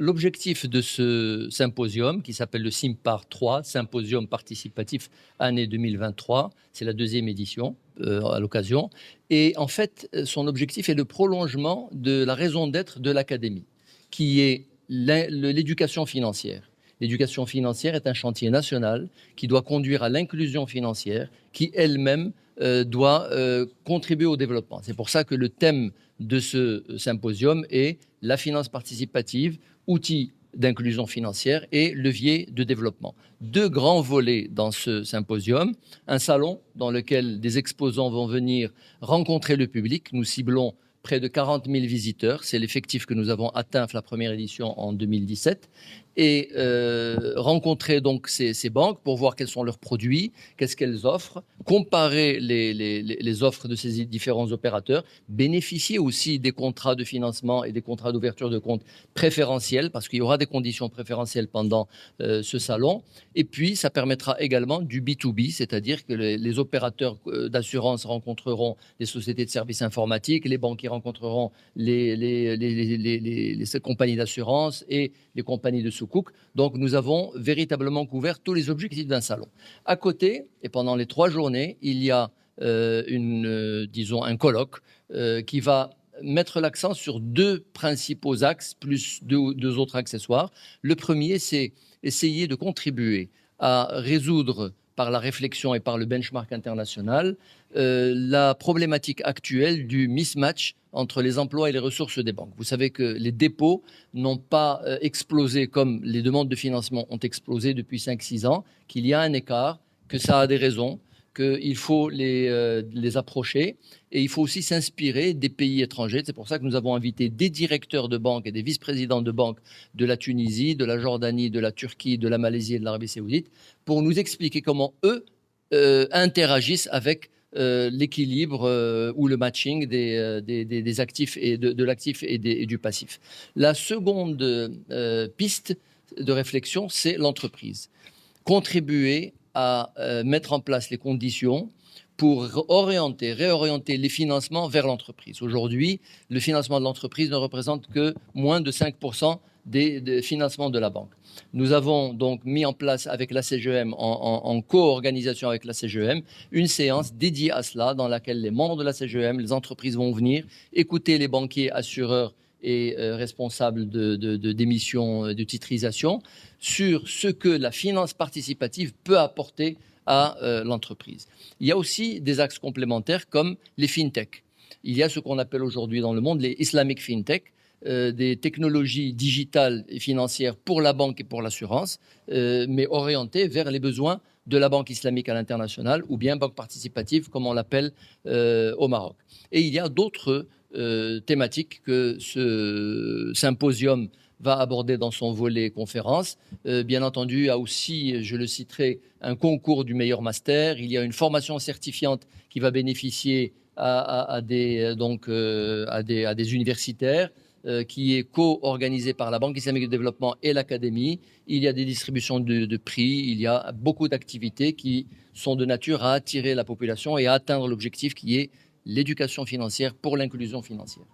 l'objectif de ce symposium, qui s'appelle le SIMPAR 3, Symposium participatif année 2023, c'est la deuxième édition à l'occasion, et en fait, son objectif est le prolongement de la raison d'être de l'Académie, qui est l'éducation financière. L'éducation financière est un chantier national qui doit conduire à l'inclusion financière, qui elle-même doit contribuer au développement. C'est pour ça que le thème de ce symposium est la finance participative, outil d'inclusion financière et levier de développement. Deux grands volets dans ce symposium, un salon dans lequel des exposants vont venir rencontrer le public. Nous ciblons près de 40 000 visiteurs, c'est l'effectif que nous avons atteint la première édition en 2017, et rencontrer donc ces banques pour voir quels sont leurs produits, qu'est-ce qu'elles offrent, comparer les offres de ces différents opérateurs, bénéficier aussi des contrats de financement et des contrats d'ouverture de compte préférentiels, parce qu'il y aura des conditions préférentielles pendant ce salon, et puis ça permettra également du B2B, c'est-à-dire que les opérateurs d'assurance rencontreront les sociétés de services informatiques, les banquiers rencontreront les compagnies d'assurance et les compagnies de sous-cook. Donc, nous avons véritablement couvert tous les objectifs d'un salon. À côté, et pendant les 3 journées, il y a un colloque qui va mettre l'accent sur 2 principaux axes, plus deux autres accessoires. Le premier, c'est essayer de contribuer à résoudre par la réflexion et par le benchmark international, la problématique actuelle du mismatch entre les emplois et les ressources des banques. Vous savez que les dépôts n'ont pas explosé comme les demandes de financement ont explosé depuis 5-6 ans, qu'il y a un écart, que ça a des raisons, qu'il faut les approcher et il faut aussi s'inspirer des pays étrangers. C'est pour ça que nous avons invité des directeurs de banques et des vice-présidents de banques de la Tunisie, de la Jordanie, de la Turquie, de la Malaisie et de l'Arabie Saoudite pour nous expliquer comment eux interagissent avec l'équilibre ou le matching des actifs et de l'actif et du passif. La seconde piste de réflexion, c'est l'entreprise. Contribuer à mettre en place les conditions pour réorienter les financements vers l'entreprise. Aujourd'hui, le financement de l'entreprise ne représente que moins de 5% des financements de la banque. Nous avons donc mis en place avec la CGEM, en co-organisation avec la CGEM, une séance dédiée à cela dans laquelle les membres de la CGEM, les entreprises vont venir écouter les banquiers, assureurs et responsables d'émissions de titrisation sur ce que la finance participative peut apporter à l'entreprise. Il y a aussi des axes complémentaires comme les fintech. Il y a ce qu'on appelle aujourd'hui dans le monde les Islamic fintech, des technologies digitales et financières pour la banque et pour l'assurance, mais orientées vers les besoins de la banque islamique à l'international ou bien banque participative comme on l'appelle au Maroc. Et il y a d'autres thématiques que ce symposium va aborder dans son volet conférence. Bien entendu, il y a aussi, je le citerai, un concours du meilleur master. Il y a une formation certifiante qui va bénéficier à des universitaires, qui est co-organisée par la Banque islamique de développement et l'Académie. Il y a des distributions de prix, il y a beaucoup d'activités qui sont de nature à attirer la population et à atteindre l'objectif qui est l'éducation financière pour l'inclusion financière.